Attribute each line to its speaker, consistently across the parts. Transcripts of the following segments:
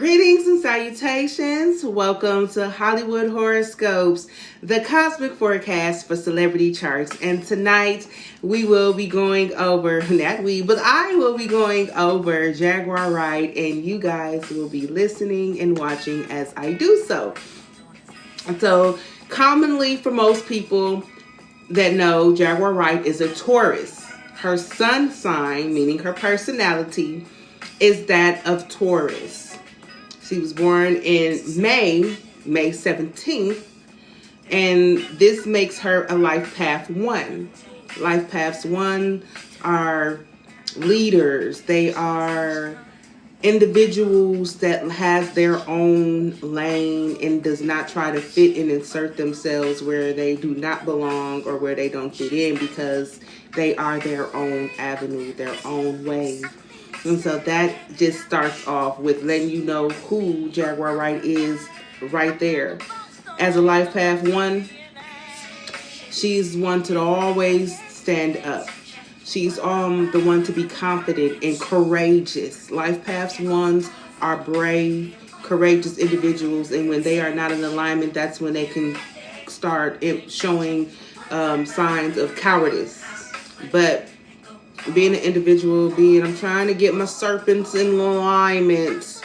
Speaker 1: Greetings and salutations. Welcome to Hollywood Horoscopes, the cosmic forecast for celebrity charts. And tonight we will be going over, I will be going over Jaguar Wright, and you guys will be listening and watching as I do so. So commonly for most people that know, Jaguar Wright is a Taurus. Her sun sign, meaning her personality, is that of Taurus. She was born in May 17th, and this makes her a life path 1. Life paths 1 are leaders. They are individuals that has their own lane and does not try to fit and insert themselves where they do not belong or where they don't fit in, because they are their own avenue, their own wave. And so that just starts off with letting you know who Jaguar Wright is right there. As a life path 1, she's one to always stand up. She's the one to be confident and courageous. Life paths 1s are brave, courageous individuals, and when they are not in alignment, that's when they can start showing signs of cowardice. But being an individual, I'm trying to get my serpents in alignment.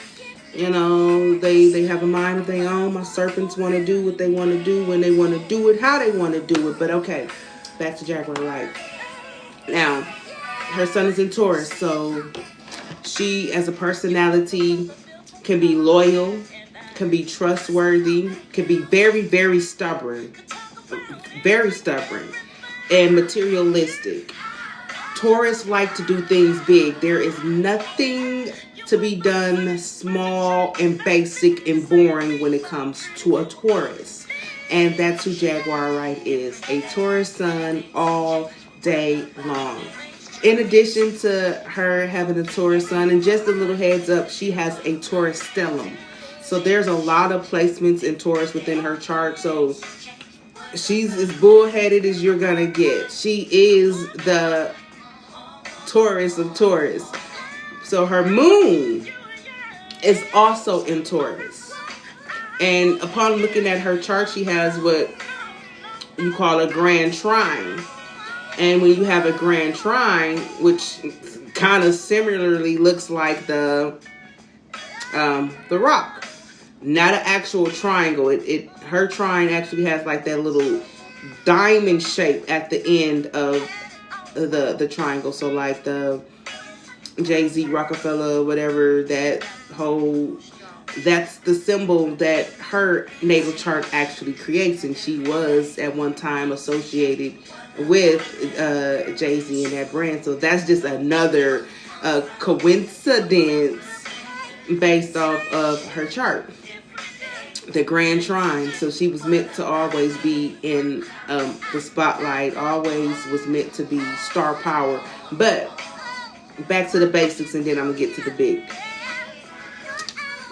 Speaker 1: You know, they have a mind of their own. My serpents want to do what they want to do, when they want to do it, how they want to do it. But okay, back to Jaguar Wright. Now, her sun is in Taurus, so she, as a personality, can be loyal, can be trustworthy, can be very, very stubborn, and materialistic. Taurus like to do things big. There is nothing to be done small and basic and boring when it comes to a Taurus. And that's who Jaguar Wright is. A Taurus sun all day long. In addition to her having a Taurus sun, and just a little heads up, she has a Taurus stellium. So there's a lot of placements in Taurus within her chart. So she's as bullheaded as you're going to get. She is the Taurus of Taurus. So her moon is also in Taurus. And upon looking at her chart, she has what you call a grand trine. And when you have a grand trine, which kind of similarly looks like the rock, not an actual triangle. Her trine actually has like that little diamond shape at the end of the triangle. So like the Jay-Z, Rockefeller, whatever, that's the symbol that her natal chart actually creates. And she was at one time associated with Jay-Z and that brand. So that's just another coincidence based off of her chart. The grand trine. So she was meant to always be in the spotlight, always was meant to be star power. But back to the basics, and then I'm gonna get to the big.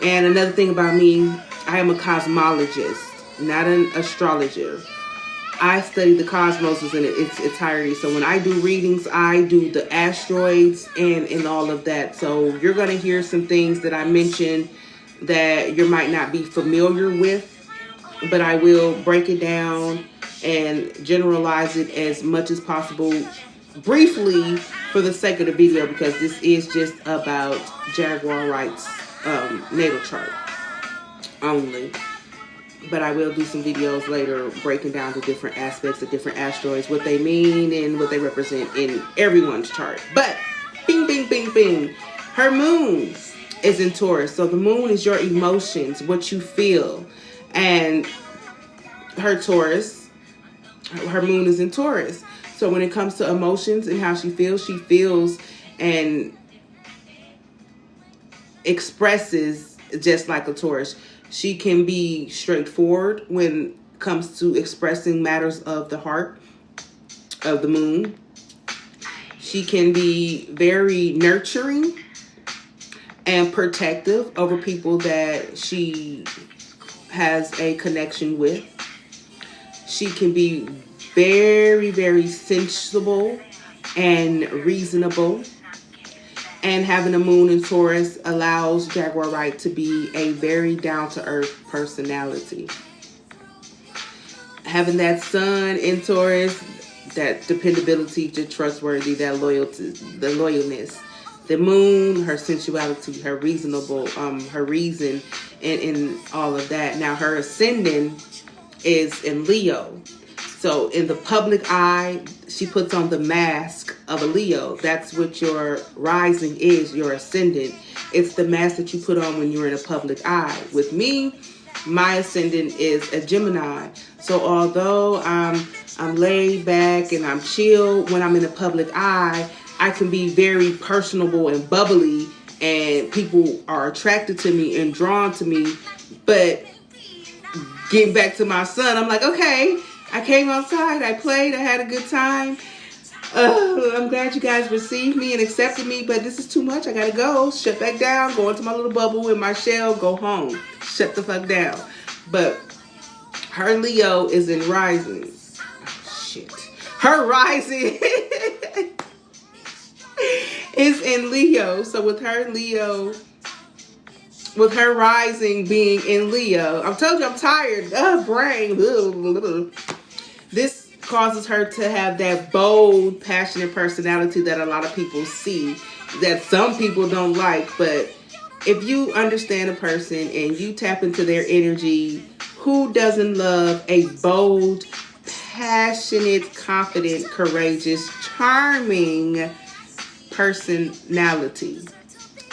Speaker 1: And another thing about me, I am a cosmologist, not an astrologer. I study the cosmos in its entirety. So when I do readings, I do the asteroids and all of that. So you're gonna hear some things that I mentioned that you might not be familiar with, but I will break it down and generalize it as much as possible briefly for the sake of the video, because this is just about Jaguar Wright's natal chart only. But I will do some videos later breaking down the different aspects of different asteroids, what they mean and what they represent in everyone's chart. But bing, bing, bing, bing. Her moon is in Taurus. So the moon is your emotions, what you feel. And her moon is in Taurus. So when it comes to emotions and how she feels and expresses just like a Taurus. She can be straightforward when it comes to expressing matters of the heart, of the moon. She can be very nurturing and protective over people that she has a connection with. She can be very, very sensible and reasonable. And having a moon in Taurus allows Jaguar Wright to be a very down-to-earth personality. Having that sun in Taurus, that dependability, the trustworthy, that loyalty, the loyalness. The moon, her sensuality, her reasonable, her reason, and all of that. Now her ascendant is in Leo. So in the public eye, she puts on the mask of a Leo. That's what your rising is, your ascendant. It's the mask that you put on when you're in a public eye. With me, my ascendant is a Gemini. So although I'm laid back and I'm chill when I'm in the public eye, I can be very personable and bubbly, and people are attracted to me and drawn to me. But getting back to my son, I'm like, okay, I came outside, I played, I had a good time. I'm glad you guys received me and accepted me, but this is too much. I gotta go. Shut back down, go into my little bubble in my shell, go home. Shut the fuck down. But her Leo is in rising. Oh, shit. Her rising is in Leo. So with her Leo, with her rising being in Leo, I told you I'm tired. Brain. This causes her to have that bold, passionate personality that a lot of people see, that some people don't like. But if you understand a person and you tap into their energy, who doesn't love a bold, passionate, confident, courageous, charming personality?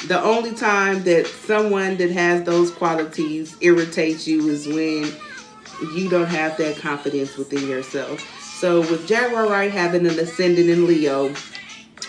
Speaker 1: The only time that someone that has those qualities irritates you is when you don't have that confidence within yourself. So with Jaguar Wright having an ascendant in Leo,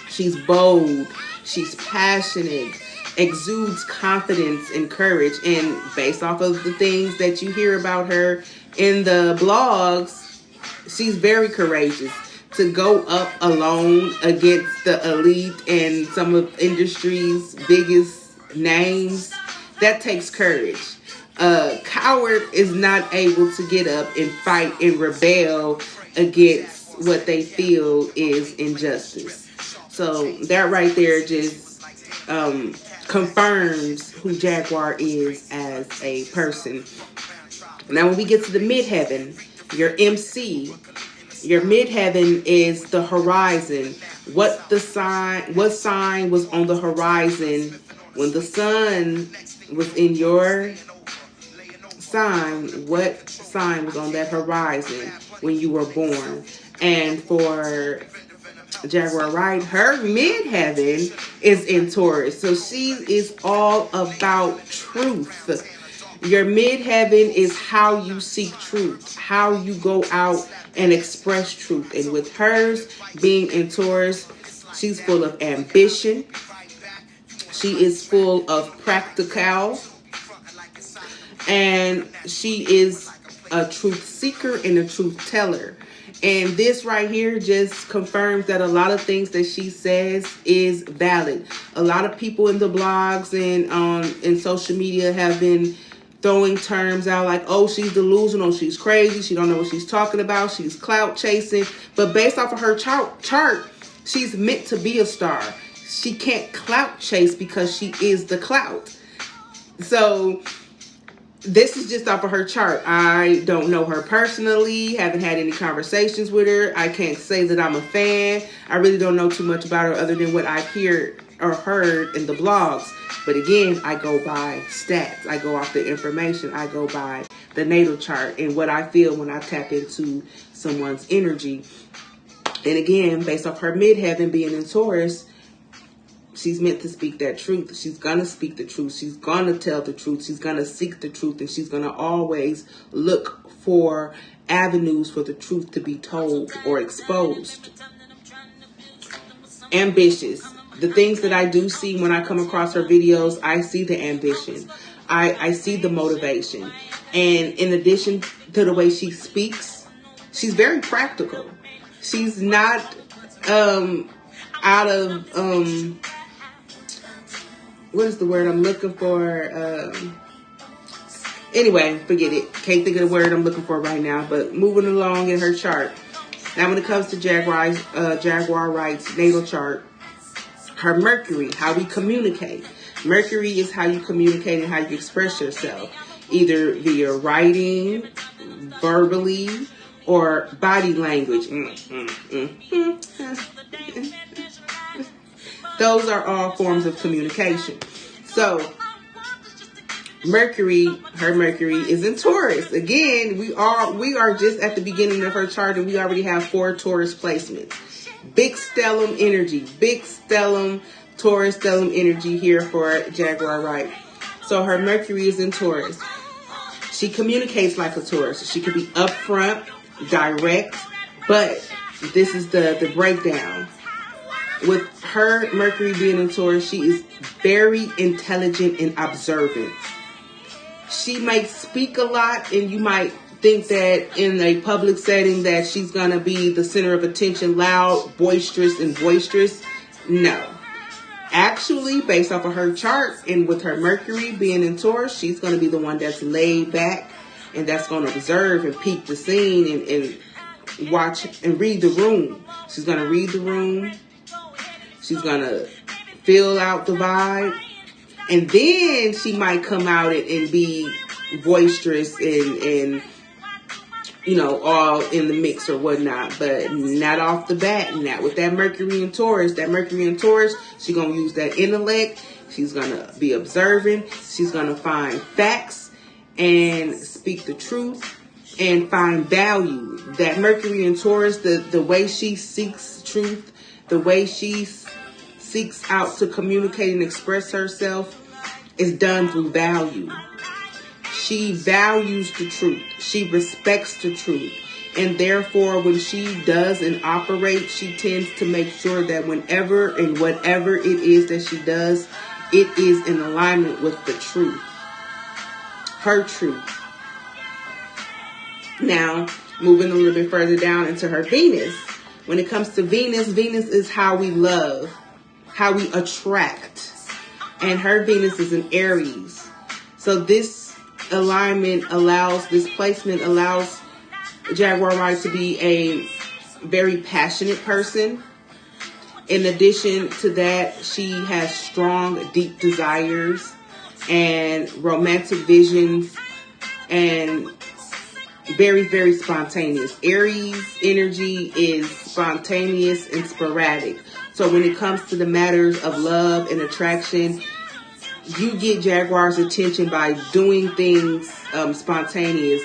Speaker 1: she's bold, she's passionate, exudes confidence and courage. And based off of the things that you hear about her in the blogs, she's very courageous. To go up alone against the elite and some of industry's biggest names, that takes courage. A coward is not able to get up and fight and rebel against what they feel is injustice. So that right there just confirms who Jaguar is as a person. Now when we get to the midheaven, your MC, your midheaven is the horizon. What sign was on the horizon when the sun was in your sign? What sign was on that horizon when you were born? And for Jaguar Wright, her midheaven is in Taurus. So she is all about truth. Your midheaven is how you seek truth, how you go out and express truth. And with hers being in Taurus, she's full of ambition. She is full of practical. And she is a truth seeker and a truth teller. And this right here just confirms that a lot of things that she says is valid. A lot of people in the blogs and in social media have been throwing terms out like, oh, she's delusional, she's crazy, she don't know what she's talking about, she's clout chasing. But based off of her chart, she's meant to be a star. She can't clout chase because she is the clout. So this is just off of her chart. I don't know her personally, haven't had any conversations with her. I can't say that I'm a fan. I really don't know too much about her other than what I hear or heard in the blogs. But again, I go by stats. I go off the information. I go by the natal chart and what I feel when I tap into someone's energy. And again, based off her midheaven being in Taurus, she's meant to speak that truth. She's going to speak the truth. She's going to tell the truth. She's going to seek the truth. And she's going to always look for avenues for the truth to be told or exposed. Ambitious. The things that I do see when I come across her videos, I see the ambition. I see the motivation. And in addition to the way she speaks, she's very practical. She's not out of... what is the word I'm looking for? Anyway, forget it. Can't think of the word I'm looking for right now. But moving along in her chart. Now, when it comes to Jaguar Wright's natal chart, her Mercury, how we communicate. Mercury is how you communicate and how you express yourself, either via writing, verbally, or body language. Those are all forms of communication. So Mercury, her Mercury is in Taurus. Again, we are just at the beginning of her chart, and we already have 4 Taurus placements. Big stellum energy, big stellum, Taurus stellum energy here for Jaguar Wright. So her Mercury is in Taurus. She communicates like a Taurus. She could be upfront, direct, but this is the breakdown. With her Mercury being in Taurus, she is very intelligent and observant. She might speak a lot, and you might think that in a public setting that she's going to be the center of attention, loud, boisterous. No. Actually, based off of her chart and with her Mercury being in Taurus, she's going to be the one that's laid back and that's going to observe and peek the scene and watch and read the room. She's going to read the room. She's going to fill out the vibe. And then she might come out and be boisterous and you know, all in the mix or whatnot, but not off the bat. Not with that Mercury and Taurus. That Mercury and Taurus, she's going to use that intellect. She's going to be observant. She's going to find facts and speak the truth and find value. That Mercury and Taurus, the way she seeks truth, the way she seeks out to communicate and express herself is done through value. She values the truth. She respects the truth. And therefore, when she does and operates, she tends to make sure that whenever and whatever it is that she does, it is in alignment with the truth. Her truth. Now, moving a little bit further down into her Venus. When it comes to Venus, Venus is how we love, how we attract. And her Venus is in Aries. So this alignment allows, this placement allows Jaguar Wright to be a very passionate person. In addition to that, she has strong, deep desires and romantic visions and very, very spontaneous. Aries energy is spontaneous and sporadic. So when it comes to the matters of love and attraction, you get Jaguar's attention by doing things spontaneous,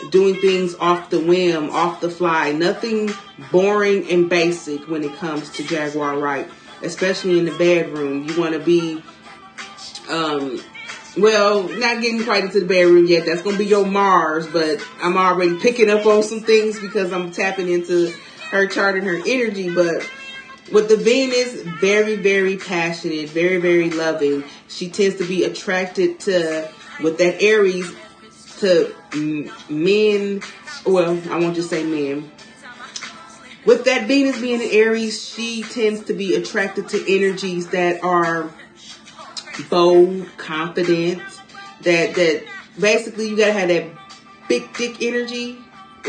Speaker 1: doing things off the whim, off the fly. Nothing boring and basic when it comes to Jaguar Wright, especially in the bedroom. You want to be, well, not getting quite into the bedroom yet. That's going to be your Mars, but I'm already picking up on some things because I'm tapping into her chart and her energy. But with the Venus, very, very passionate, very, very loving. She tends to be attracted to, with that Aries, to men. Well, I won't just say men. With that Venus being in Aries, she tends to be attracted to energies that are bold, confident, that basically you gotta have that big dick energy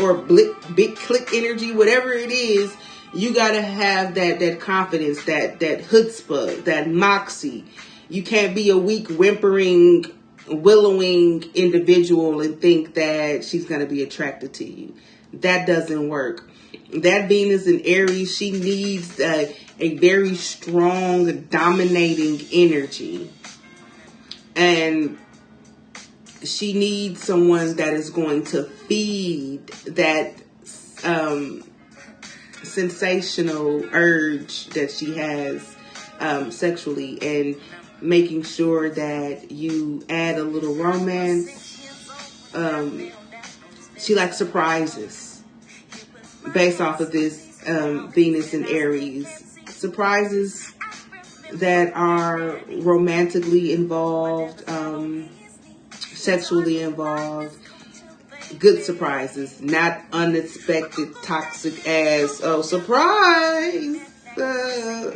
Speaker 1: or big click energy, whatever it is. You gotta have that confidence, that chutzpah, that moxie. You can't be a weak, whimpering, willowing individual and think that she's gonna be attracted to you. That doesn't work. That Venus in Aries, she needs a very strong, dominating energy. And she needs someone that is going to feed that sensational urge that she has sexually, and making sure that you add a little romance. She likes surprises based off of this Venus and Aries. Surprises that are romantically involved, sexually involved. Good surprises, not unexpected, toxic ass. Oh, surprise! I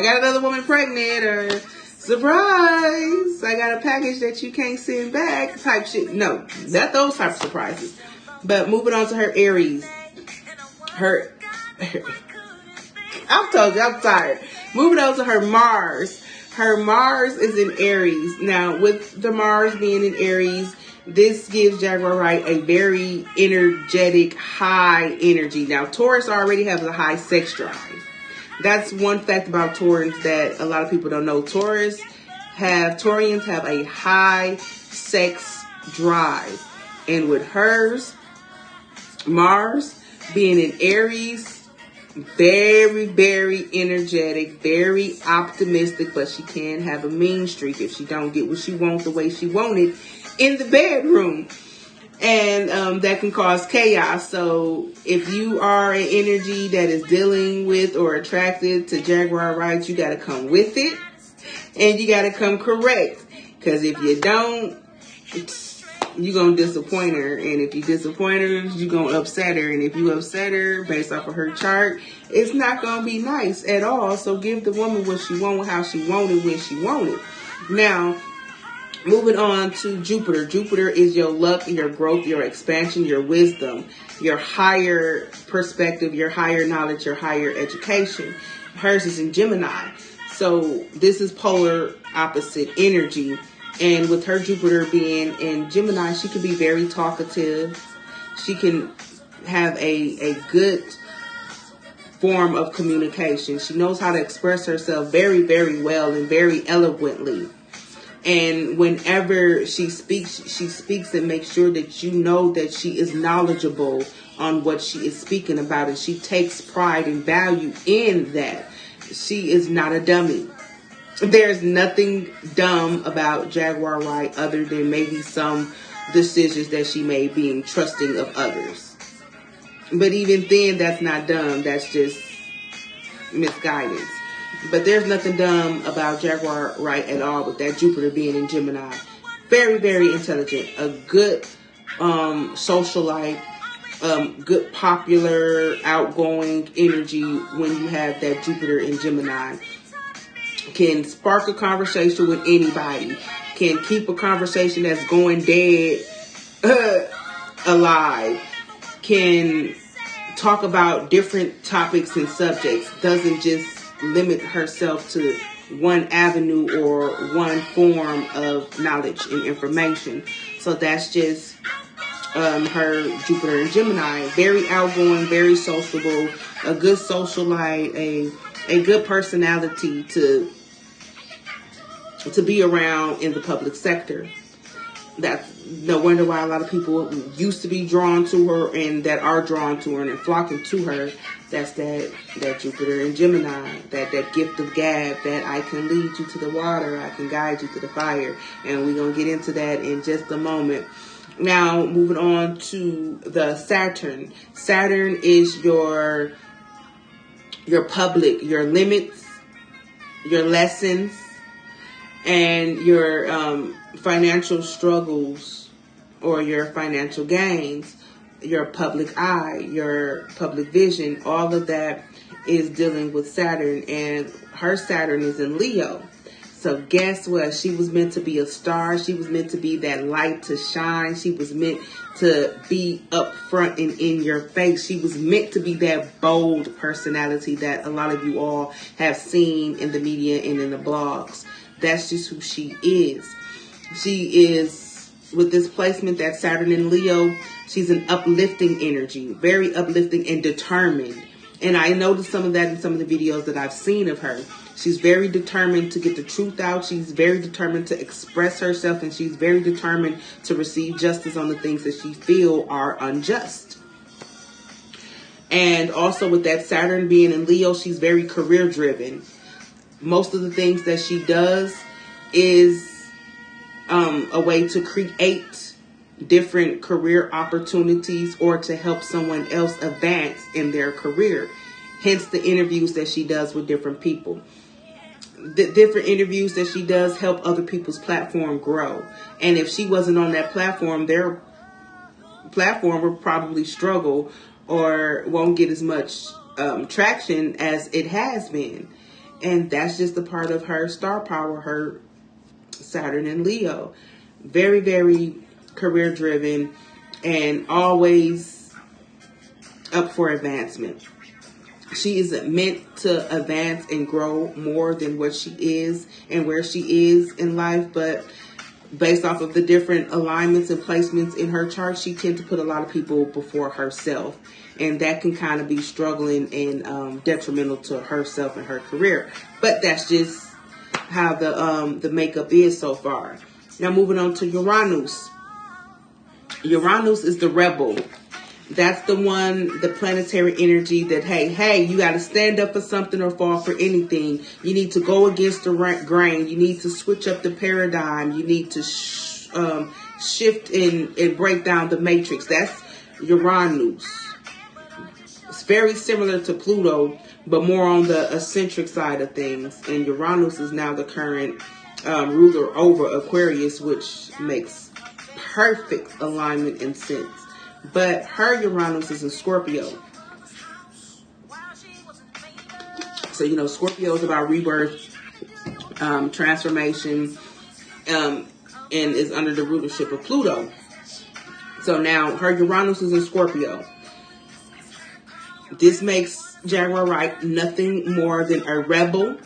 Speaker 1: got another woman pregnant, or surprise! I got a package that you can't send back. Type shit. No, not those type of surprises. But moving on to her Aries, her I've told you, I'm tired. Moving on to her Mars. Her Mars is in Aries. Now, with the Mars being in Aries, this gives Jaguar Wright a very energetic, high energy. Now, Taurus already has a high sex drive. That's one fact about Taurans that a lot of people don't know. Taurians have a high sex drive. And with hers, Mars being in Aries, very, very energetic, very optimistic, but she can have a mean streak if she don't get what she wants the way she wanted in the bedroom. And that can cause chaos. So if you are an energy that is dealing with or attracted to Jaguar Wright, you got to come with it. And you got to come correct. Because if you don't, you're going to disappoint her. And if you disappoint her, you're going to upset her. And if you upset her based off of her chart, it's not going to be nice at all. So give the woman what she wants, how she wanted, when she wanted. Now, moving on to Jupiter. Jupiter is your luck, your growth, your expansion, your wisdom, your higher perspective, your higher knowledge, your higher education. Hers is in Gemini. So this is polar opposite energy. And with her Jupiter being in Gemini, she can be very talkative. She can have a good form of communication. She knows how to express herself very, very well and very eloquently. And whenever she speaks and makes sure that you know that she is knowledgeable on what she is speaking about. And she takes pride and value in that. She is not a dummy. There's nothing dumb about Jaguar Wright other than maybe some decisions that she made being trusting of others. But even then, that's not dumb. That's just misguidance. But there's nothing dumb about Jaguar Wright at all with that Jupiter being in Gemini. Very, very intelligent. A good socialite. Good popular, outgoing energy when you have that Jupiter in Gemini. Can spark a conversation with anybody. Can keep a conversation that's going dead alive. Can talk about different topics and subjects. Doesn't just limit herself to one avenue or one form of knowledge and information. So that's just her Jupiter in Gemini. Very outgoing, very sociable, a good socialite, a good personality to be around in the public sector. That's no wonder why a lot of people used to be drawn to her and that are drawn to her and flocking to her. That's that Jupiter in Gemini, that gift of gab, that I can lead you to the water, I can guide you to the fire. And we're going to get into that in just a moment. Now, moving on to the Saturn. Saturn is your public, your limits, your lessons, and your financial struggles or your financial gains, your public eye, your public vision. All of that is dealing with Saturn, and her Saturn is in Leo. So guess what? She was meant to be a star. She was meant to be that light to shine. She was meant to be up front and in your face. She was meant to be that bold personality that a lot of you all have seen in the media and in the blogs. That's just who she is. She is, with this placement, that Saturn in Leo, she's an uplifting energy, very uplifting and determined. And I noticed some of that in some of the videos that I've seen of her. She's very determined to get the truth out. She's very determined to express herself, and she's very determined to receive justice on the things that she feels are unjust. And also with that Saturn being in Leo, she's very career driven. Most of the things that she does is a way to create different career opportunities or to help someone else advance in their career. Hence the interviews that she does with different people. The different interviews that she does help other people's platform grow. And if she wasn't on that platform, their platform would probably struggle or won't get as much traction as it has been. And that's just a part of her star power, her Saturn in Leo. Very, very career driven and always up for advancement. She is meant to advance and grow more than what she is and where she is in life. But based off of the different alignments and placements in her chart, she tends to put a lot of people before herself. And that can kind of be struggling and detrimental to herself and her career. But that's just how the makeup is so far. Now moving on to Uranus. Uranus is the rebel. That's the one, the planetary energy that, hey, you got to stand up for something or fall for anything. You need to go against the grain. You need to switch up the paradigm. You need to shift and break down the matrix. That's Uranus. It's very similar to Pluto, but more on the eccentric side of things. And Uranus is now the current ruler over Aquarius, which makes perfect alignment and sense. But her Uranus is in Scorpio. So, you know, Scorpio is about rebirth, transformation, and is under the rulership of Pluto. So now her Uranus is in Scorpio. This makes Jaguar Wright nothing more than a rebel.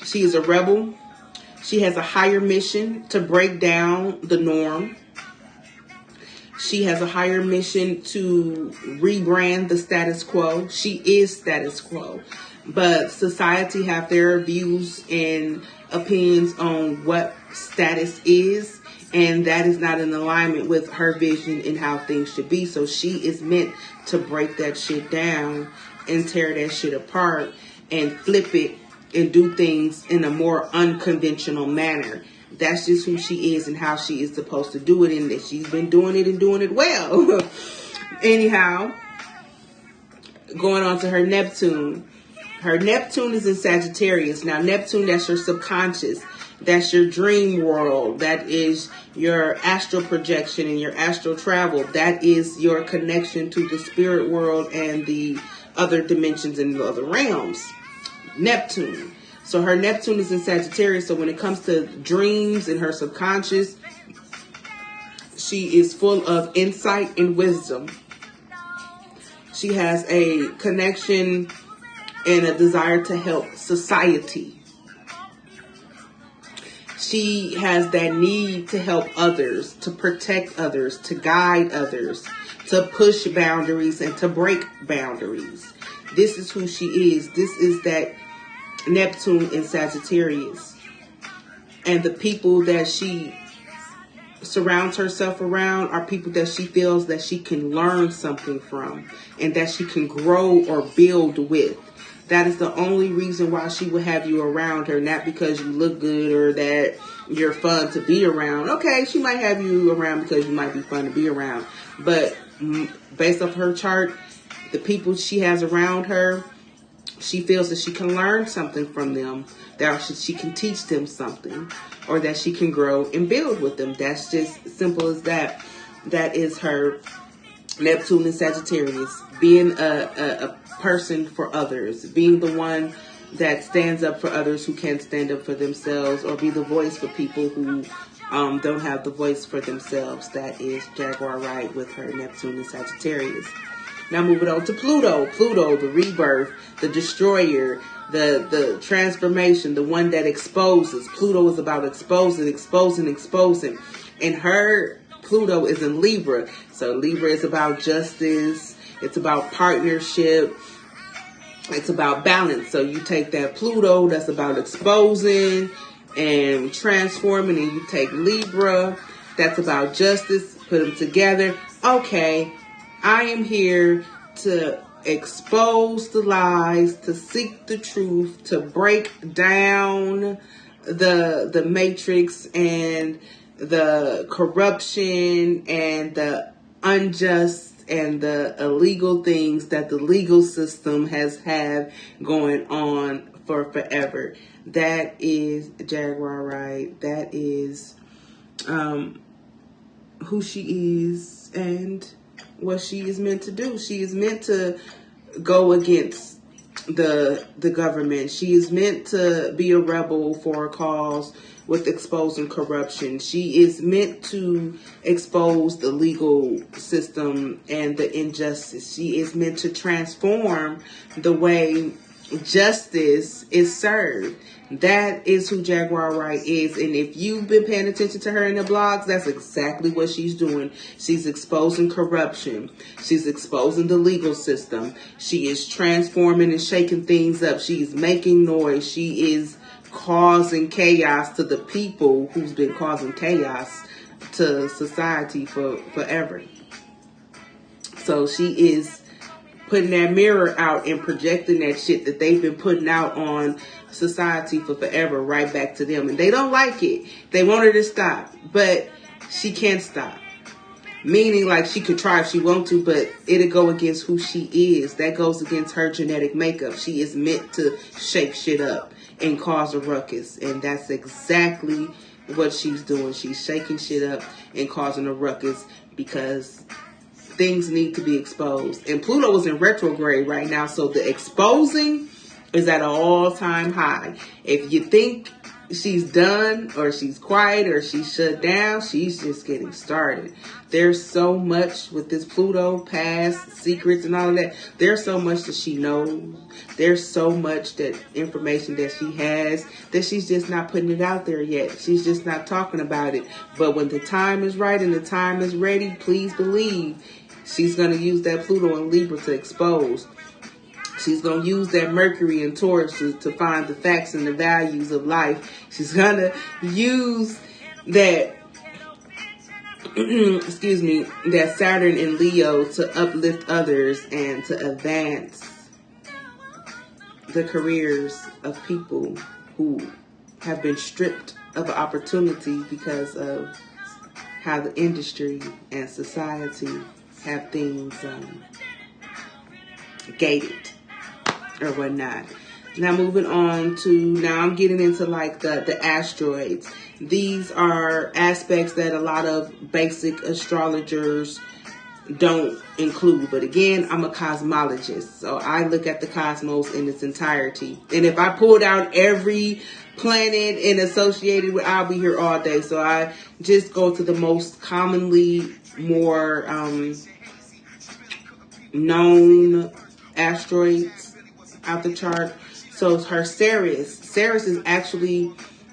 Speaker 1: She is a rebel. She has a higher mission to break down the norm. She has a higher mission to rebrand the status quo. She is status quo. But society have their views and opinions on what status is. And that is not in alignment with her vision and how things should be. So she is meant to break that shit down and tear that shit apart and flip it and do things in a more unconventional manner. That's just who she is and how she is supposed to do it, and that she's been doing it and doing it well. Anyhow, going on to her Neptune. Her Neptune is in Sagittarius. Now, Neptune, that's your subconscious. That's your dream world. That is your astral projection and your astral travel. That is your connection to the spirit world and the other dimensions and the other realms. Neptune. So her Neptune is in Sagittarius. So when it comes to dreams and her subconscious, she is full of insight and wisdom. She has a connection and a desire to help society. She has that need to help others, to protect others, to guide others, to push boundaries and to break boundaries. This is who she is. This is that Neptune in Sagittarius. And the people that she surrounds herself around are people that she feels that she can learn something from and that she can grow or build with. That is the only reason why she would have you around her, not because you look good or that you're fun to be around. Okay, she might have you around because you might be fun to be around. But based off her chart, the people she has around her, she feels that she can learn something from them, that she can teach them something, or that she can grow and build with them. That's just simple as that. That is her Neptune in Sagittarius, being a person for others, being the one that stands up for others who can't stand up for themselves, or be the voice for people who don't have the voice for themselves. That is Jaguar Wright with her Neptune in Sagittarius. Now moving on to Pluto. Pluto, the rebirth, the destroyer, the transformation, the one that exposes. Pluto is about exposing. And her Pluto is in Libra. So Libra is about justice. It's about partnership. It's about balance. So you take that Pluto that's about exposing and transforming, and you take Libra that's about justice, put them together. Okay, I am here to expose the lies, to seek the truth, to break down the matrix and the corruption and the unjust and the illegal things that the legal system has had going on for forever. That is Jaguar Wright. That is who she is and what she is meant to do. She is meant to go against the government. She is meant to be a rebel for a cause with exposing corruption. She is meant to expose the legal system and the injustice. She is meant to transform the way justice is served. That is who Jaguar Wright is. And if you've been paying attention to her in the blogs, that's exactly what she's doing. She's exposing corruption. She's exposing the legal system. She is transforming and shaking things up. She's making noise. She is causing chaos to the people who's been causing chaos to society for forever. So she is putting that mirror out and projecting that shit that they've been putting out on society for forever right back to them. And they don't like it. They want her to stop, but she can't stop. Meaning, like, she could try if she want to, but it'll go against who she is. That goes against her genetic makeup. She is meant to shake shit up and cause a ruckus. And that's exactly what she's doing. She's shaking shit up and causing a ruckus because things need to be exposed. And Pluto is in retrograde right now, so the exposing is at an all-time high. If you think she's done or she's quiet or she's shut down, she's just getting started. There's so much with this Pluto, past, secrets and all of that. There's so much that she knows. There's so much that information that she has that she's just not putting it out there yet. She's just not talking about it. But when the time is right and the time is ready, please believe she's going to use that Pluto and Libra to expose. She's going to use that Mercury and Taurus to find the facts and the values of life. She's going to use that, excuse me, that Saturn in Leo to uplift others and to advance the careers of people who have been stripped of opportunity because of how the industry and society have things gated or whatnot. Now moving on to, now I'm getting into like the asteroids. These are aspects that a lot of basic astrologers don't include. But again, I'm a cosmologist, so I look at the cosmos in its entirety. And if I pulled out every planet and associated with, I'll be here all day. So I just go to the most commonly more known asteroids out the chart. So her Ceres is actually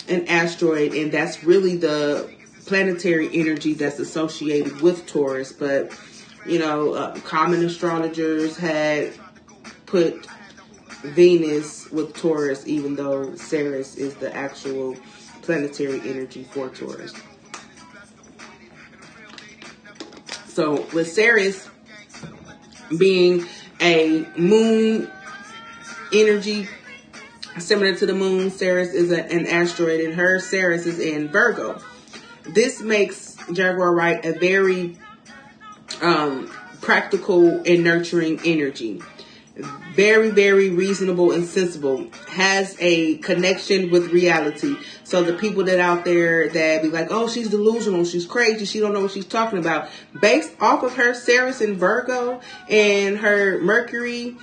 Speaker 1: an asteroid, and that's really the planetary energy that's associated with Taurus. But you know, common astrologers had put Venus with Taurus, even though Ceres is the actual planetary energy for Taurus. So with Ceres being a moon energy similar to the moon, Ceres is an asteroid, and her Ceres is in Virgo. This makes Jaguar Wright a very practical and nurturing energy. Very, very reasonable and sensible. Has a connection with reality. So the people that out there that be like, oh, she's delusional, she's crazy, she don't know what she's talking about. Based off of her Ceres in Virgo and her Mercury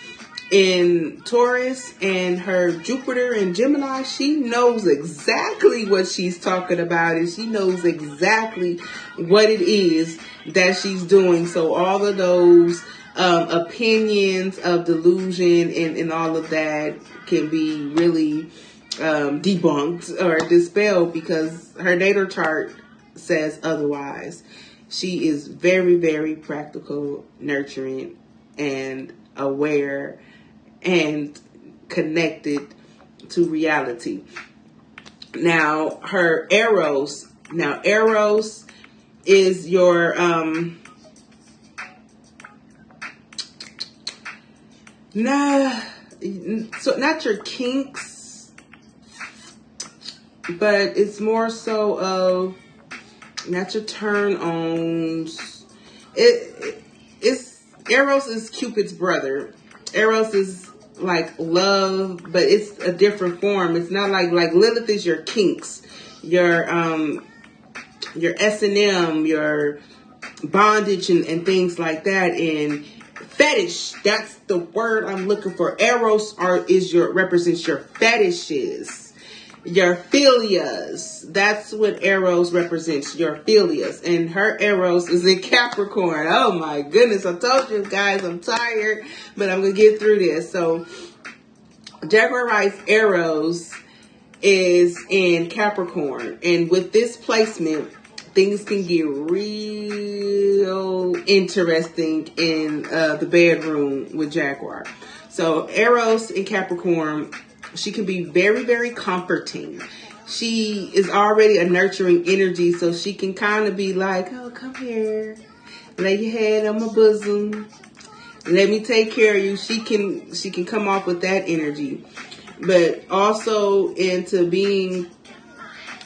Speaker 1: in Taurus and her Jupiter in Gemini, she knows exactly what she's talking about, and she knows exactly what it is that she's doing. So all of those opinions of delusion and all of that can be really debunked or dispelled because her natal chart says otherwise. She is very, very practical, nurturing, and aware and connected to reality. Now, her Eros. Now, Eros is your so not your kinks, but it's more so of not your turn-ons. It's Eros is Cupid's brother. Eros is like love, but it's a different form. It's not like Lilith is your kinks, your S&M, your bondage and things like that. And fetish. That's the word I'm looking for. Eros represents your fetishes, your philias. That's what Eros represents, your philias. And her Eros is in Capricorn. Oh my goodness, I told you guys I'm tired, but I'm gonna get through this. So Jaguar Wright's Eros is in Capricorn, and with this placement, things can get real interesting in the bedroom with Jaguar. So Eros in Capricorn, she can be very, very comforting. She is already a nurturing energy, so she can kind of be like, oh, come here, lay your head on my bosom, let me take care of you. She can come off with that energy, but also into being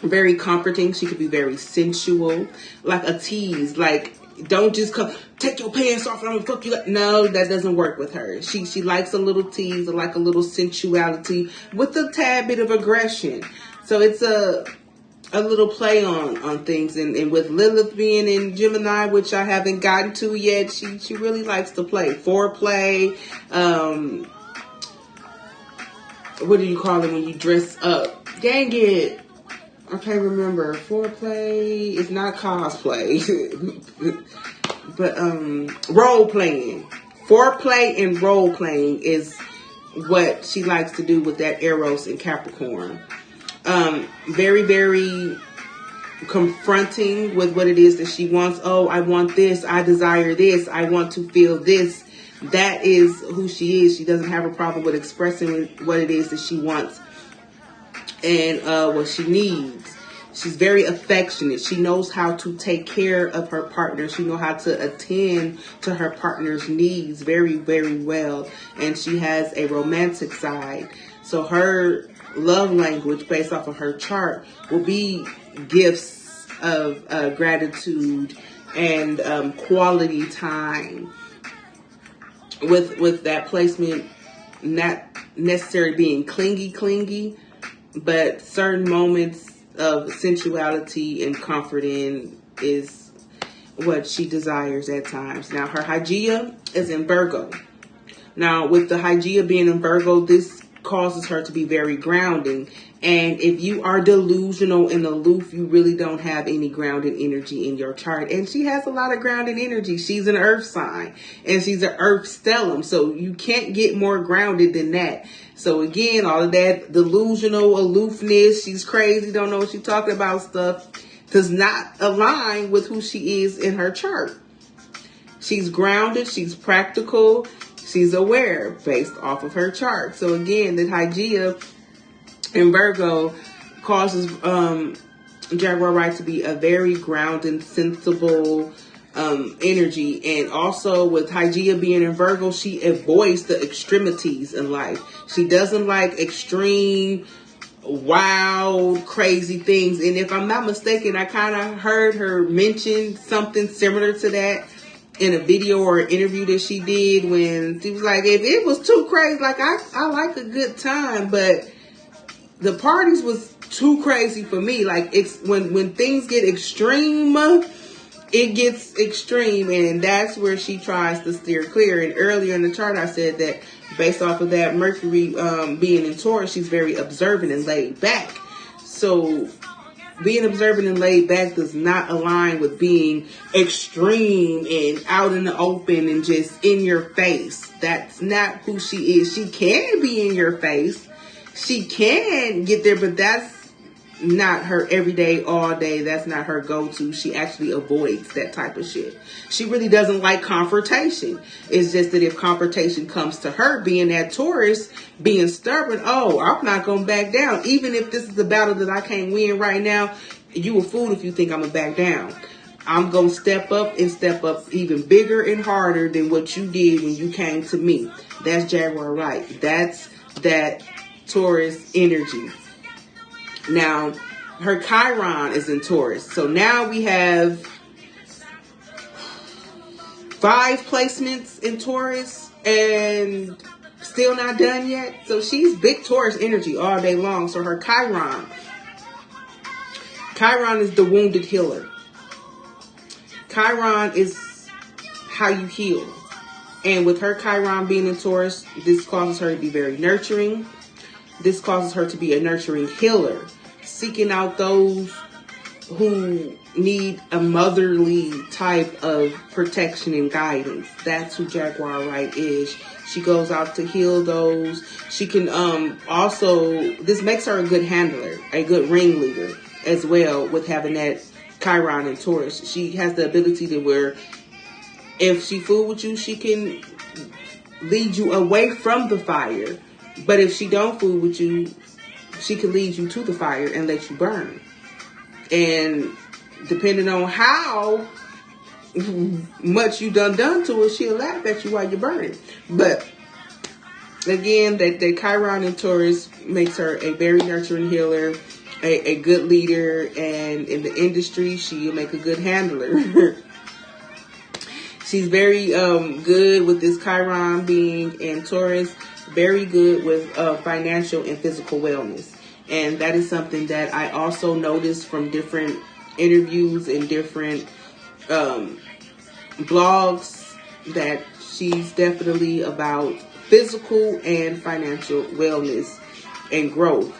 Speaker 1: very comforting. She could be very sensual, like a tease. Like, don't just come, take your pants off and I'm gonna fuck you up. No, that doesn't work with her. She likes a little tease, or like a little sensuality with a tad bit of aggression. So it's a little play on things. And with Lilith being in Gemini, which I haven't gotten to yet, she really likes to play. Foreplay, what do you call it when you dress up? Dang it, I can't remember. Foreplay is not cosplay. But role playing. Foreplay and role playing is what she likes to do with that Eros in Capricorn. Very, very confronting with what it is that she wants. Oh, I want this. I desire this. I want to feel this. That is who she is. She doesn't have a problem with expressing what it is that she wants and what she needs. She's very affectionate. She knows how to take care of her partner. She knows how to attend to her partner's needs very, very well. And she has a romantic side. So her love language, based off of her chart, will be gifts of gratitude and quality time. With that placement, not necessarily being clingy, but certain moments of sensuality and comfort in is what she desires at times. Now, her Hygeia is in Virgo. Now, with the Hygeia being in Virgo, this causes her to be very grounding. And if you are delusional and aloof, you really don't have any grounded energy in your chart. And she has a lot of grounded energy. She's an earth sign and she's an earth stellium. So you can't get more grounded than that. So again, all of that delusional aloofness, she's crazy, don't know what she's talking about stuff, does not align with who she is in her chart. She's grounded, she's practical, she's aware based off of her chart. So again, the Hygeia in Virgo causes Jaguar Wright to be a very grounded, sensible energy. And also with Hygeia being in Virgo, she avoids the extremities in life. She doesn't like extreme, wild, crazy things. And if I'm not mistaken, I kind of heard her mention something similar to that in a video or an interview that she did, when she was like, if it was too crazy, like I like a good time, but the parties was too crazy for me. Like, it's when things get extreme, it gets extreme, and that's where she tries to steer clear. And earlier in the chart, I said that based off of that Mercury being in Taurus, she's very observant and laid back. So being observant and laid back does not align with being extreme and out in the open and just in your face. That's not who she is. She can be in your face. She can get there, but that's not her everyday, all day. That's not her go-to. She actually avoids that type of shit. She really doesn't like confrontation. It's just that if confrontation comes to her, being that Taurus, being stubborn, oh, I'm not going to back down. Even if this is a battle that I can't win right now, you a fool if you think I'm going to back down. I'm going to step up and step up even bigger and harder than what you did when you came to me. That's Jaguar Wright. That's that Taurus energy. Now, her Chiron is in Taurus. So now we have 5 placements in Taurus and still not done yet. So she's big Taurus energy all day long. So her Chiron is the wounded healer. Chiron is how you heal. And with her Chiron being in Taurus, this causes her to be very nurturing. This causes her to be a nurturing healer, seeking out those who need a motherly type of protection and guidance. That's who Jaguar Wright is. She goes out to heal those. She can also, this makes her a good handler, a good ringleader as well, with having that Chiron and Taurus. She has the ability to where if she fool with you, she can lead you away from the fire. But if she don't fool with you, she can lead you to the fire and let you burn. And depending on how much you done to her, she'll laugh at you while you're burning. But again, that Chiron and Taurus makes her a very nurturing healer, a good leader, and in the industry, she'll make a good handler. She's very good with this Chiron being in Taurus, very good with financial and physical wellness. And that is something that I also noticed from different interviews and different blogs, that she's definitely about physical and financial wellness and growth.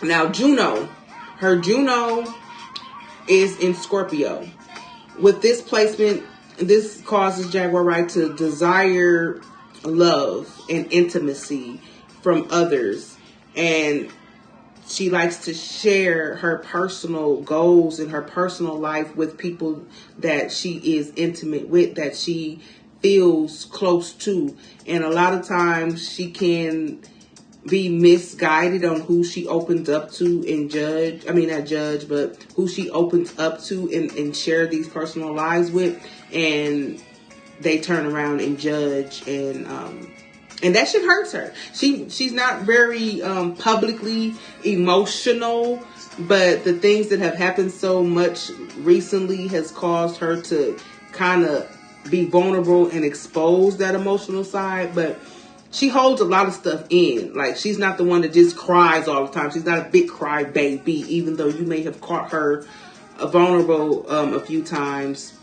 Speaker 1: Now, Juno, her Juno is in Scorpio. With this placement, this causes Jaguar Wright to desire love and intimacy from others. And she likes to share her personal goals and her personal life with people that she is intimate with, that she feels close to. And a lot of times she can be misguided on who she opens up to and who she opens up to and share these personal lives with. And they turn around and judge, and that shit hurts her. She's not very publicly emotional, but the things that have happened so much recently has caused her to kind of be vulnerable and expose that emotional side. But she holds a lot of stuff in. Like, she's not the one that just cries all the time. She's not a big cry baby, even though you may have caught her vulnerable a few times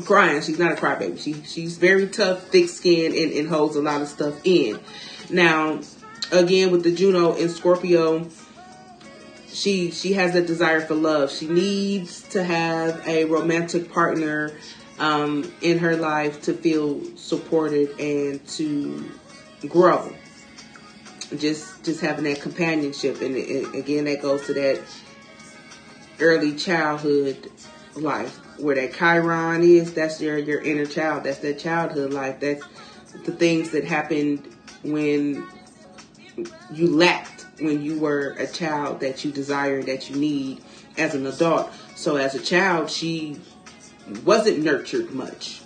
Speaker 1: crying. She's not a crybaby. She's very tough, thick-skinned, and holds a lot of stuff in. Now, again, with the Juno in Scorpio, she has a desire for love. She needs to have a romantic partner in her life to feel supported and to grow. Just having that companionship. And again, that goes to that early childhood life, where that Chiron is. That's your inner child. That's that childhood life. That's the things that happened when you lacked when you were a child, that you desire, that you need as an adult. So as a child, she wasn't nurtured much.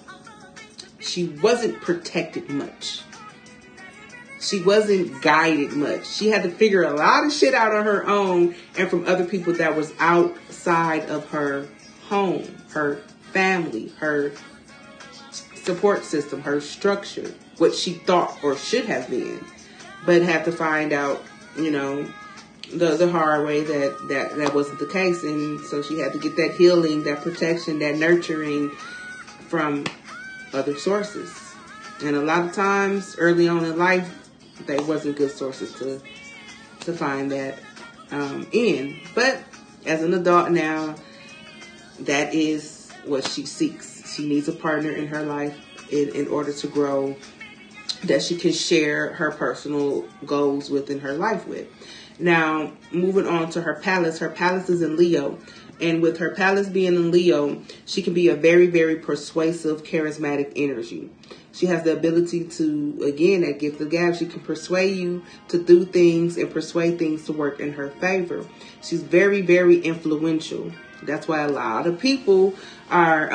Speaker 1: She wasn't protected much. She wasn't guided much. She had to figure a lot of shit out on her own and from other people that was outside of her home, her family, her support system, her structure, what she thought or should have been, but had to find out, the hard way that wasn't the case. And so she had to get that healing, that protection, that nurturing from other sources. And a lot of times early on in life, they wasn't good sources to find that in. But as an adult now, that is what she seeks. She needs a partner in her life in order to grow, that she can share her personal goals within her life with. Now, moving on to her Pallas. Her Pallas is in Leo. And with her Pallas being in Leo, she can be a very, very persuasive, charismatic energy. She has the ability to, again, that gift of gab. She can persuade you to do things and persuade things to work in her favor. She's very, very influential. That's why a lot of people are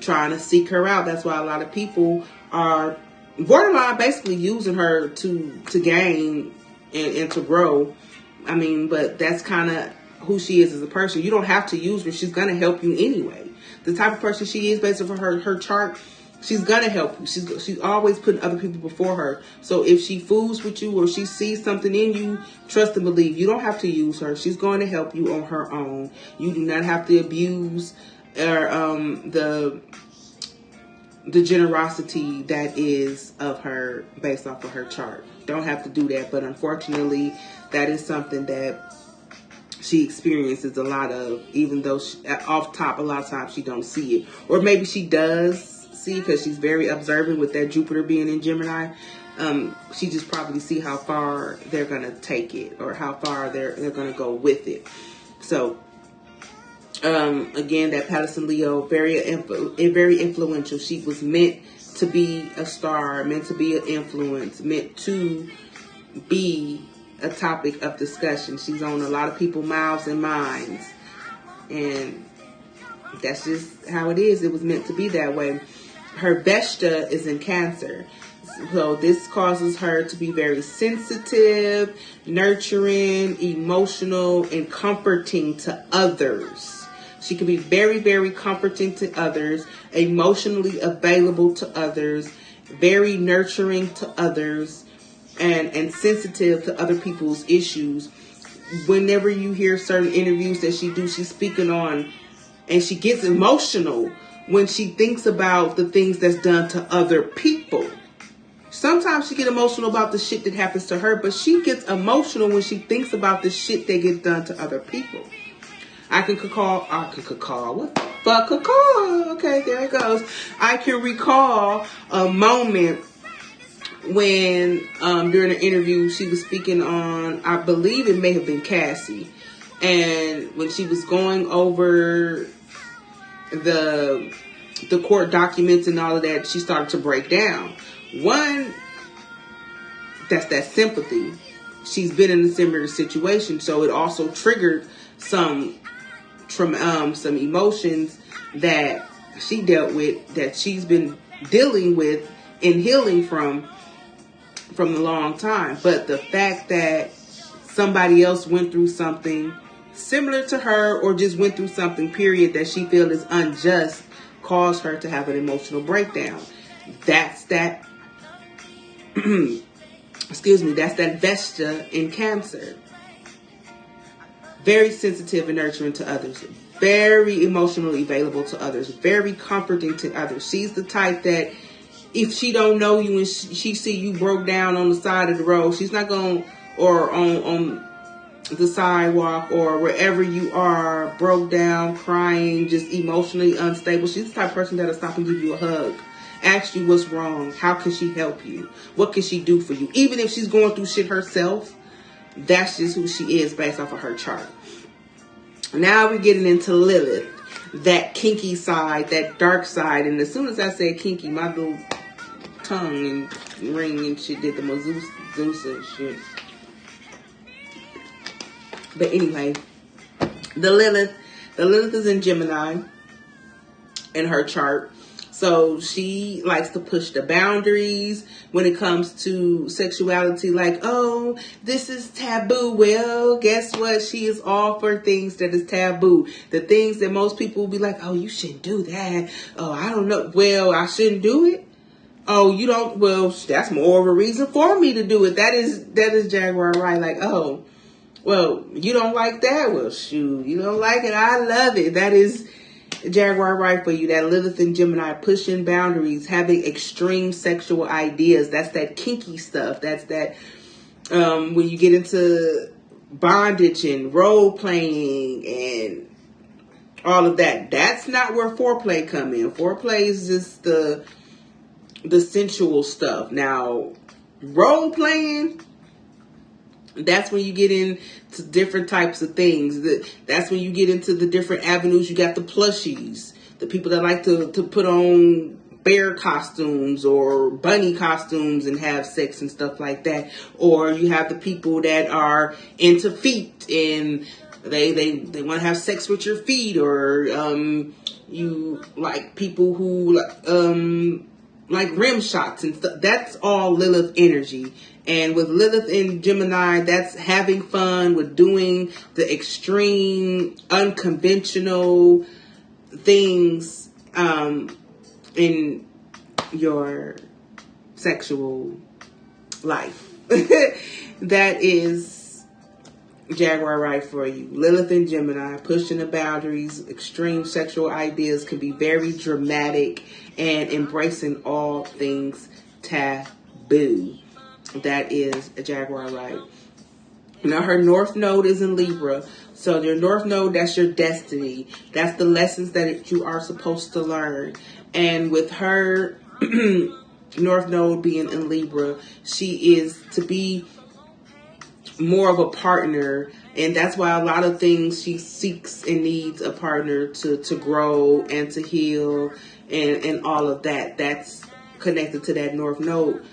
Speaker 1: trying to seek her out. That's why a lot of people are borderline basically using her to gain and to grow. I mean, but that's kind of who she is as a person. You don't have to use her. She's going to help you anyway. The type of person she is, based on her chart, she's going to help you. She's always putting other people before her. So if she fools with you or she sees something in you, trust and believe. You don't have to use her. She's going to help you on her own. You do not have to abuse or the generosity that is of her based off of her chart. Don't have to do that, but unfortunately, that is something that she experiences a lot of, even though off top, a lot of times she don't see it. Or maybe she does see, because she's very observant with that Jupiter being in Gemini. She just probably see how far they're going to take it, or how far they're going to go with it. So, again, that Patterson Leo, very influential. She was meant to be a star, meant to be an influence, meant to be a topic of discussion. She's on a lot of people's mouths and minds, and that's just how it is. It was meant to be that way. Her Vesta is in Cancer, so this causes her to be very sensitive, nurturing, emotional, and comforting to others. She can be very, very comforting to others, emotionally available to others, very nurturing to others, and sensitive to other people's issues. Whenever you hear certain interviews that she do, she's speaking on, and she gets emotional when she thinks about the things that's done to other people. Sometimes she get emotional about the shit that happens to her, but she gets emotional when she thinks about the shit that gets done to other people. I can recall, what the fuck, okay, there it goes. I can recall a moment when during an interview she was speaking on, I believe it may have been Cassie, and when she was going over the court documents and all of that, she started to break down. One, that's that sympathy. She's been in a similar situation, so it also triggered some emotions that she dealt with, that she's been dealing with and healing from a long time. But the fact that somebody else went through something similar to her, or just went through something, period, that she feels is unjust, caused her to have an emotional breakdown. That's that that's that Vesta in Cancer. Very sensitive and nurturing to others, very emotionally available to others, very comforting to others. She's the type that if she don't know you and she see you broke down on the side of the road, she's not going, or on the sidewalk or wherever you are, broke down, crying, just emotionally unstable. She's the type of person that'll stop and give you a hug, ask you what's wrong, how can she help you, what can she do for you, even if she's going through shit herself. That's just who she is based off of her chart. Now we're getting into Lilith, that kinky side, that dark side. And as soon as I said kinky, my little tongue and ring and shit did the Medusa and shit. But anyway, the Lilith is in Gemini in her chart. So she likes to push the boundaries when it comes to sexuality. Like, oh, this is taboo. Well, guess what? She is all for things that is taboo. The things that most people will be like, oh, you shouldn't do that. Oh, I don't know. Well, I shouldn't do it. Oh, you don't. Well, that's more of a reason for me to do it. That is Jaguar Wright. Like, oh, well, you don't like that. Well, shoot, you don't like it. I love it. That is Jaguar Wright for you. That Lilith and Gemini, pushing boundaries, having extreme sexual ideas. That's that kinky stuff. That's that when you get into bondage and role playing and all of that. That's not where foreplay come in. Foreplay is just the sensual stuff. Now, role playing, that's when you get into different types of things. That's when you get into the different avenues. You got the plushies, the people that like to put on bear costumes or bunny costumes and have sex and stuff like that. Or you have the people that are into feet and they want to have sex with your feet. Or you like people who like rim shots and stuff. That's all Lilith energy. And with Lilith in Gemini, that's having fun with doing the extreme, unconventional things in your sexual life. That is Jaguar Wright for you. Lilith and Gemini, pushing the boundaries, extreme sexual ideas, can be very dramatic, and embracing all things taboo. That is a Jaguar Wright. Now her North Node is in Libra. So your North Node, that's your destiny. That's the lessons that you are supposed to learn. And with her North Node being in Libra, she is to be more of a partner. And that's why a lot of things she seeks and needs a partner to grow and to heal and all of that. That's connected to that North Node.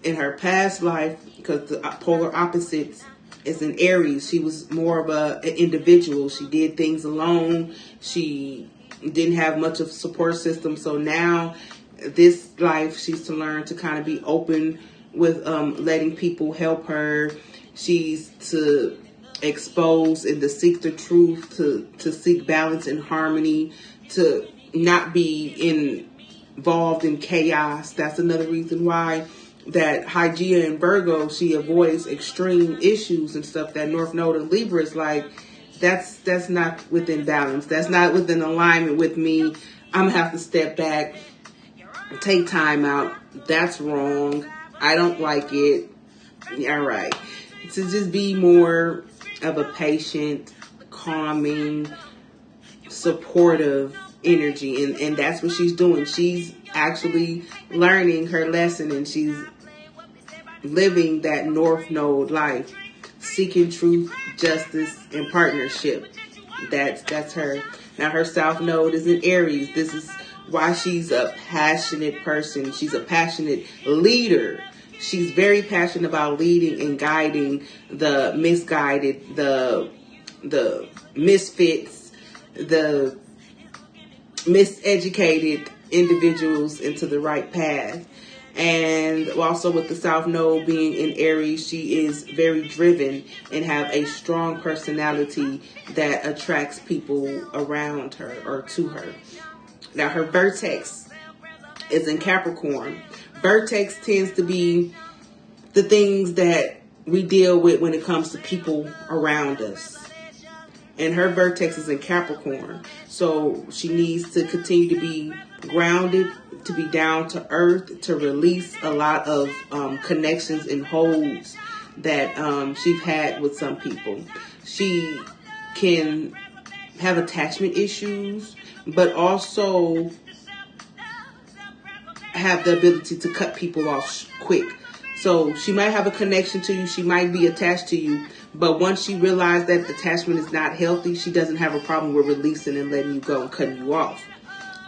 Speaker 1: In her past life, because the polar opposites is in Aries, she was more of an individual. She did things alone. She didn't have much of a support system. So now, this life, she's to learn to kind of be open with letting people help her. She's to expose and to seek the truth, to seek balance and harmony, to not be involved in chaos. That's another reason why that Hygeia and Virgo, she avoids extreme issues and stuff. That North Node in Libra is like, that's not within balance. That's not within alignment with me. I'm gonna have to step back, take time out. That's wrong. I don't like it. All right. To just be more of a patient, calming, supportive energy. And that's what she's doing. She's actually learning her lesson, and she's living that North Node life, seeking truth, justice, and partnership. That's her. Now her South Node is in Aries. This is why she's a passionate person. She's a passionate leader. She's very passionate about leading and guiding the misguided, the misfits, the miseducated individuals into the right path. And also with the South Node being in Aries, she is very driven and have a strong personality that attracts people around her or to her. Now her vertex is in Capricorn. Vertex tends to be the things that we deal with when it comes to people around us. And her vertex is in Capricorn. So she needs to continue to be grounded, to be down to earth, to release a lot of connections and holds that she's had with some people. She can have attachment issues, but also have the ability to cut people off quick. So she might have a connection to you. She might be attached to you. But once she realizes that the attachment is not healthy, she doesn't have a problem with releasing and letting you go and cutting you off.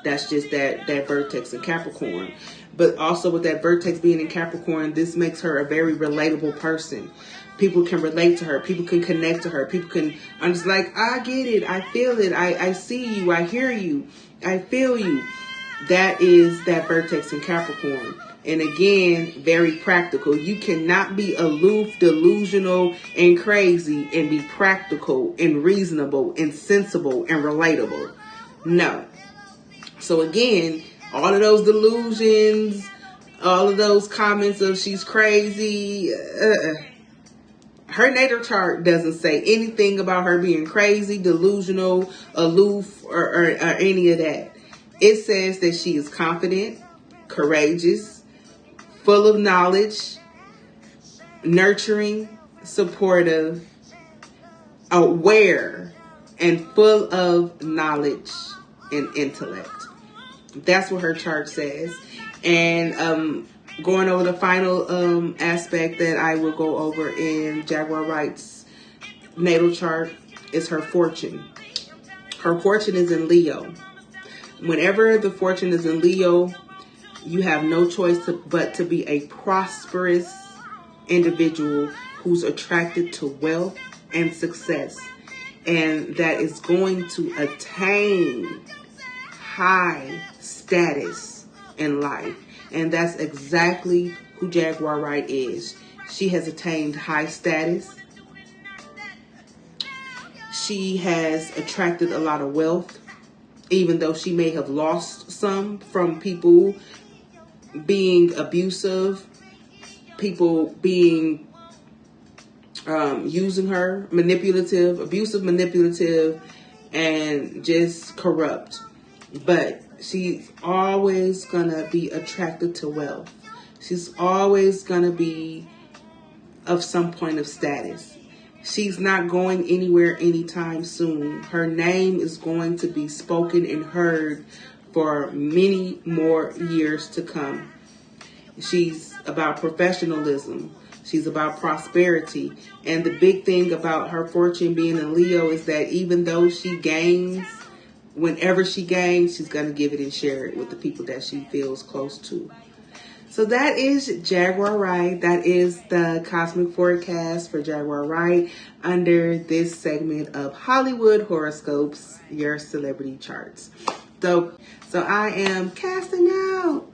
Speaker 1: That's just that vertex in Capricorn. But also with that vertex being in Capricorn, this makes her a very relatable person. People can relate to her. People can connect to her. People can, I'm just like, I get it. I feel it. I see you. I hear you. I feel you. That is that vertex in Capricorn. And again, very practical. You cannot be aloof, delusional, and crazy and be practical and reasonable and sensible and relatable. No. So again, all of those delusions, all of those comments of she's crazy, her natal chart doesn't say anything about her being crazy, delusional, aloof, or any of that. It says that she is confident, courageous, full of knowledge, nurturing, supportive, aware, and full of knowledge and intellect. That's what her chart says. And going over the final aspect that I will go over in Jaguar Wright's natal chart is her fortune. Her fortune is in Leo. Whenever the fortune is in Leo, you have no choice but to be a prosperous individual who's attracted to wealth and success, and that is going to attain high status in life. And that's exactly who Jaguar Wright is. She has attained high status. She has attracted a lot of wealth, even though she may have lost some from people being abusive, people being using her, manipulative, abusive, manipulative, and just corrupt. But she's always gonna be attracted to wealth. She's always gonna be of some point of status. She's not going anywhere anytime soon. Her name is going to be spoken and heard for many more years to come. She's about professionalism. She's about prosperity. And the big thing about her fortune being in Leo is that even though she gains, whenever she gains, she's going to give it and share it with the people that she feels close to. So that is Jaguar Wright. That is the cosmic forecast for Jaguar Wright under this segment of Hollywood Horoscopes, your celebrity charts. So I am casting out.